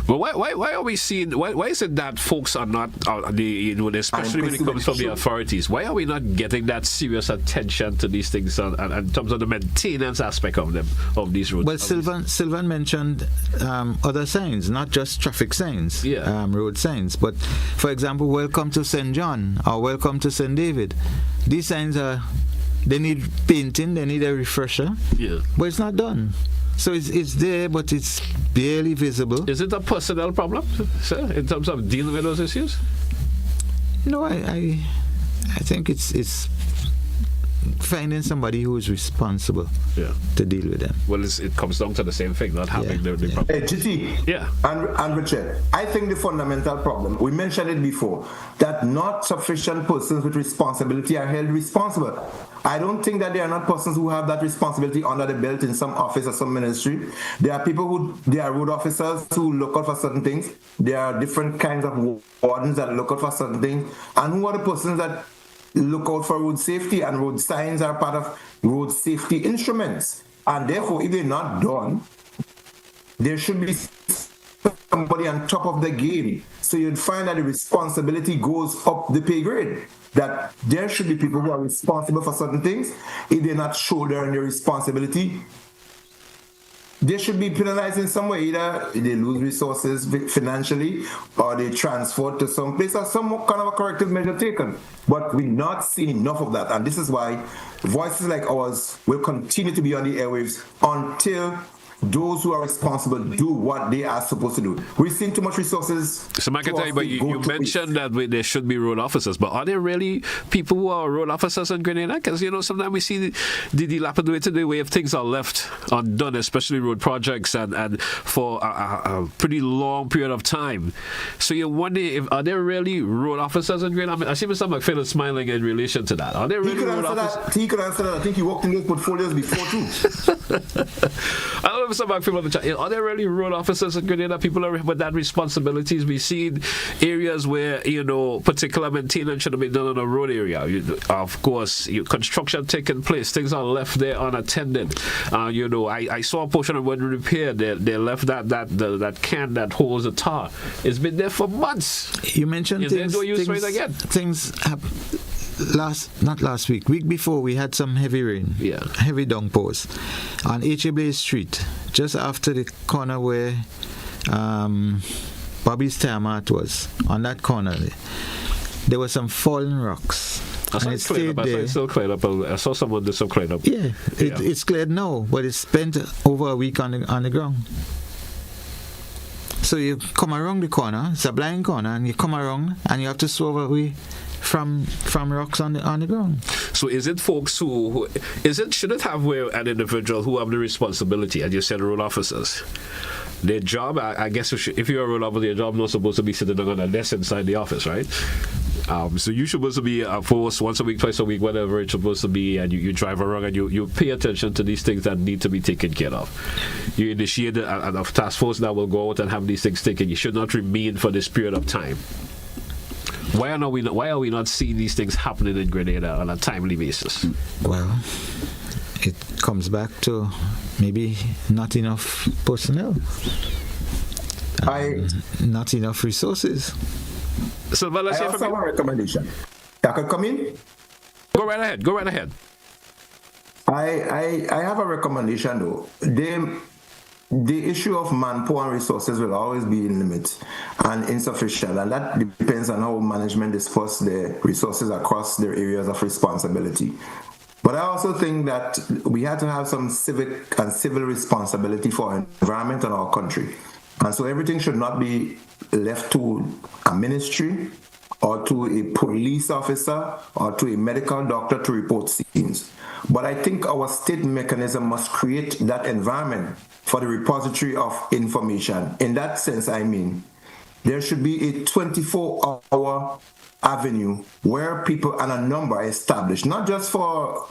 Well, why are we seeing? Why is it that folks are not especially when it comes from the authorities? Why are we not getting that serious attention to these things in terms of the maintenance aspect of them, of these roads? Well, Sylvan mentioned other signs, not just traffic signs, road signs. But for example, welcome to St. John or welcome to St. David. These signs they need painting, they need a refresher. Yeah, but it's not done. So it's there, but it's barely visible. Is it a personnel problem, sir, in terms of dealing with those issues? No, I think it's finding somebody who is responsible to deal with them. Well, it comes down to the same thing, not having the problem. Hey, GT and Richard, I think the fundamental problem, we mentioned it before, that not sufficient persons with responsibility are held responsible. I don't think that there are not persons who have that responsibility under the belt in some office or some ministry. There are people there are road officers who look out for certain things. There are different kinds of wardens that look out for certain things. And who are the persons that look out for road safety? And road signs are part of road safety instruments. And therefore, if they're not done, there should be somebody on top of the game. So you'd find that the responsibility goes up the pay grade. That there should be people who are responsible for certain things. If they're not shouldering their responsibility, they should be penalized in some way. Either they lose resources financially or they transfer to some place or some kind of a corrective measure taken. But we're not seeing enough of that. And this is why voices like ours will continue to be on the airwaves until those who are responsible do what they are supposed to do. We're seeing too much resources. So, McIntyre, but you mentioned that there should be road officers, but are there really people who are road officers in Grenada? Because, sometimes we see the dilapidated way of things are left undone, especially road projects and for a pretty long period of time. So you wonder, are there really road officers in Grenada? I see Mr. Mcfield smiling in relation to that. Are there really road officers? He could answer that. I think he worked in those portfolios before too. I don't know. Are there really road officers in Grenada? People are with that responsibilities. We see areas where particular maintenance should have been done on a road area. Of course, construction taking place, things are left there unattended. I saw a portion of when repaired. They left that can that holds the tar. It's been there for months. You mentioned things have. Not last week before, we had some heavy rain, heavy downpours on H.A. Blaze Street, just after the corner where Bobby's Tiamat was. On that corner, there were some fallen rocks. And it's cleared up. It's still cleared up. I saw someone do some clean up. Yeah, it's cleared now, but it's spent over a week on the ground. So you come around the corner, it's a blind corner, and you come around and you have to swerve away from rocks on the ground. So is it folks should it have where an individual who have the responsibility, as you said, road officers? Their job, I guess, if you're a road officer, your job not supposed to be sitting on a desk inside the office, right? So you're supposed to be a force once a week, twice a week, whatever it's supposed to be, and you drive around and you pay attention to these things that need to be taken care of. You initiate a task force that will go out and have these things taken. You should not remain for this period of time. Why are we not seeing these things happening in Grenada on a timely basis? Well, it comes back to maybe not enough personnel, not enough resources. So, but let's I also have a recommendation. I could come in? Go right ahead. I have a recommendation though. The issue of manpower and resources will always be in limits and insufficient, and that depends on how management disperse their resources across their areas of responsibility. But I also think that we have to have some civic and civil responsibility for our environment and our country. And so everything should not be left to a ministry or to a police officer or to a medical doctor to report scenes. But I think our state mechanism must create that environment for the repository of information. In that sense, I mean, there should be a 24-hour avenue where people and a number established, not just for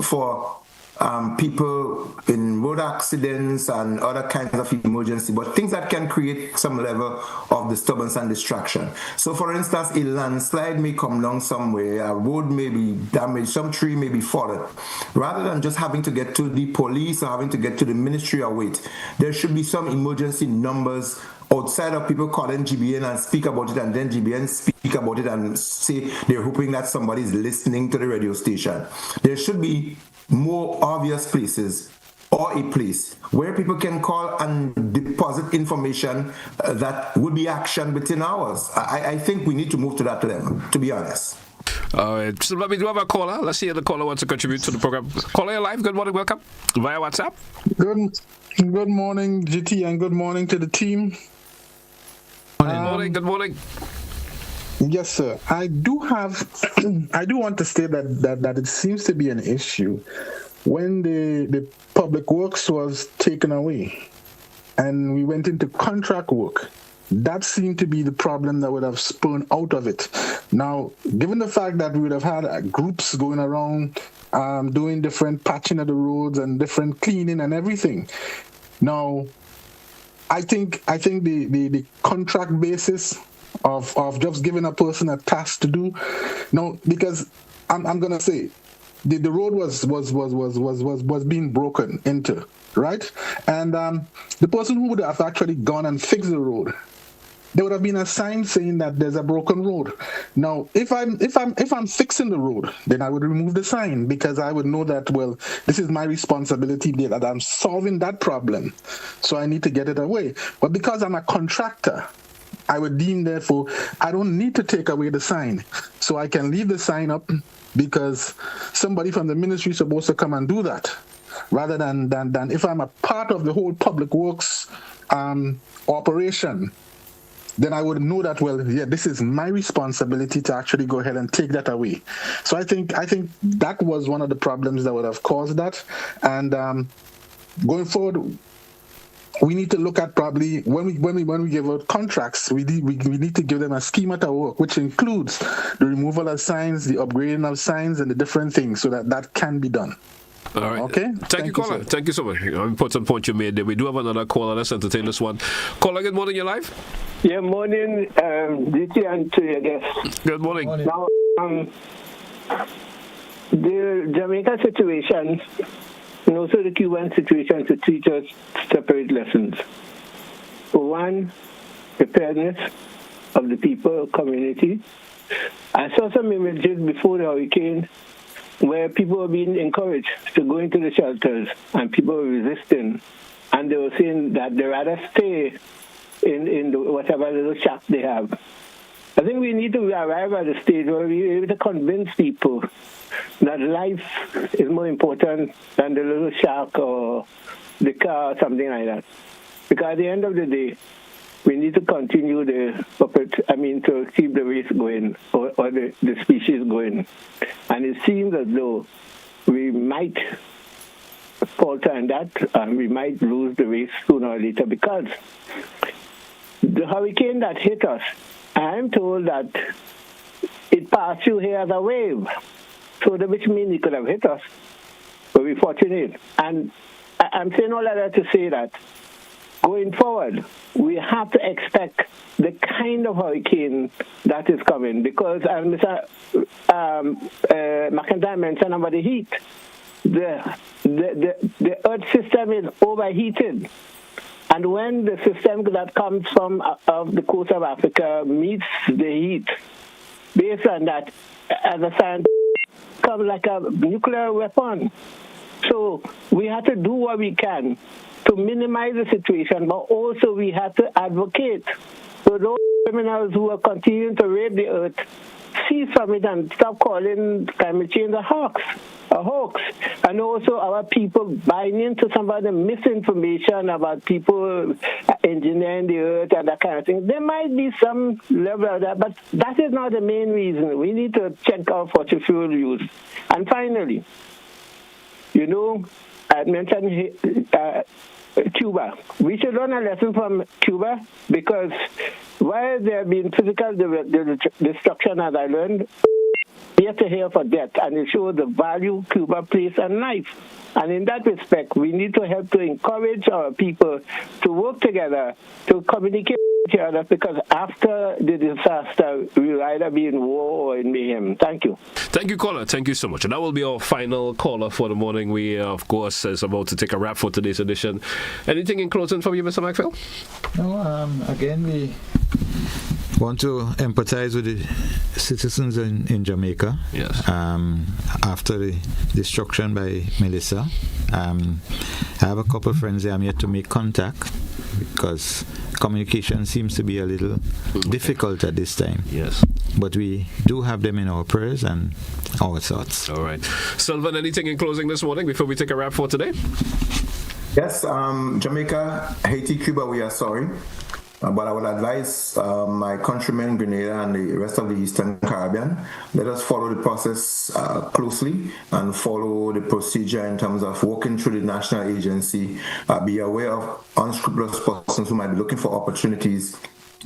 people in road accidents and other kinds of emergency, but things that can create some level of disturbance and distraction. So, for instance, a landslide may come along somewhere, a road may be damaged, some tree may be fallen. Rather than just having to get to the police or having to get to the ministry or wait, there should be some emergency numbers outside of people calling GBN and speak about it, and then GBN speak about it and say they're hoping that somebody is listening to the radio station. There should be more obvious places or a place where people can call and deposit information that would be actioned within hours. I think we need to move to that level, to be honest. All right. So we do have a caller. Let's see if the caller wants to contribute to the program. Caller, you're live. Good morning. Welcome via WhatsApp. Good morning, GT, and good morning to the team. Good morning. Yes, sir. I do want to state that it seems to be an issue when the public works was taken away and we went into contract work. That seemed to be the problem that would have spun out of it. Now, given the fact that we would have had groups going around doing different patching of the roads and different cleaning and everything. Now, I think the contract basis of just giving a person a task to do, no, because I'm gonna say the road was being broken into, right? And the person who would have actually gone and fixed the road, there would have been a sign saying that there's a broken road. Now, if I'm fixing the road, then I would remove the sign because I would know that, well, this is my responsibility that I'm solving that problem, so I need to get it away. But because I'm a contractor, I would deem, therefore, I don't need to take away the sign. So I can leave the sign up because somebody from the ministry is supposed to come and do that. Rather than if I'm a part of the whole public works operation, then I would know that, well, yeah, this is my responsibility to actually go ahead and take that away. So I think that was one of the problems that would have caused that. And going forward, we need to look at probably when we give out contracts, we need to give them a schema to work, which includes the removal of signs, the upgrading of signs, and the different things, so that can be done. All right. Okay. Thank you, caller. Thank you so much. Important point you made there. We do have another caller. Let's entertain this one. Caller, good morning. You're live. Yeah, morning, DT, and to your guests. Good morning. Now, the Jamaica situation, and also the Cuban situation, to teach us separate lessons. For one, preparedness of the people, community. I saw some images before the hurricane where people were being encouraged to go into the shelters and people were resisting. And they were saying that they'd rather stay in the whatever little shack they have. I think we need to arrive at a stage where we're able to convince people that life is more important than the little shack or the car or something like that. Because at the end of the day, we need to continue to keep the race going or the species going. And it seems as though we might falter in that and we might lose the race sooner or later because the hurricane that hit us, I'm told that it passed through here as a wave. So which means it could have hit us, but we're fortunate. And I'm saying all of that to say that going forward, we have to expect the kind of hurricane that is coming because, as Mr. McIntyre mentioned about the heat, the Earth system is overheated. And when the system that comes from of the coast of Africa meets the heat, based on that, as a scientist, comes like a nuclear weapon. So we have to do what we can to minimize the situation, but also we have to advocate for those criminals who are continuing to rape the earth, cease from it and stop calling climate change a hoax. And also our people buying into some of the misinformation about people engineering the earth and that kind of thing. There might be some level of that, but that is not the main reason. We need to check our fossil fuel use. And finally, I mentioned Cuba. We should learn a lesson from Cuba because while there have been physical destruction, as I learned, we have to hear for death, and it shows the value Cuba places on life. And in that respect, we need to help to encourage our people to work together, to communicate with each other, because after the disaster, we will either be in war or in mayhem. Thank you. Thank you, caller. Thank you so much. And that will be our final caller for the morning. We, of course, is about to take a wrap for today's edition. Anything in closing from you, Mr. Mcfield? No, again, we want to empathize with the citizens in Jamaica. Yes. After the destruction by Melissa. I have a couple of friends there I'm yet to make contact because communication seems to be a little difficult at this time. Yes. But we do have them in our prayers and our thoughts. All right. Sylvan, anything in closing this morning before we take a wrap for today? Yes, Jamaica, Haiti, Cuba, we are sorry. But I would advise my countrymen, Grenada, and the rest of the Eastern Caribbean, let us follow the process closely and follow the procedure in terms of working through the national agency. Be aware of unscrupulous persons who might be looking for opportunities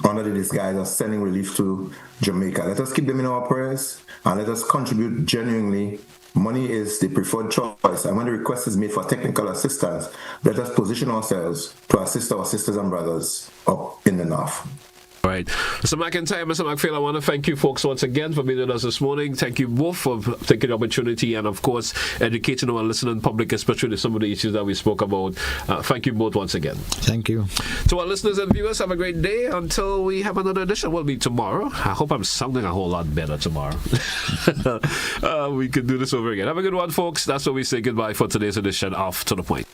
under the disguise of sending relief to Jamaica. Let us keep them in our prayers and let us contribute genuinely. Money is the preferred choice, and when the request is made for technical assistance, let us position ourselves to assist our sisters and brothers up in the north. All right. Mr. McIntyre, Mr. Mcfield, I want to thank you folks once again for being with us this morning. Thank you both for taking the opportunity and, of course, educating our listening public, especially some of the issues that we spoke about. Thank you both once again. Thank you. To our listeners and viewers, have a great day. Until we have another edition, will be tomorrow. I hope I'm sounding a whole lot better tomorrow. We can do this over again. Have a good one, folks. That's where we say goodbye for today's edition of To The Point.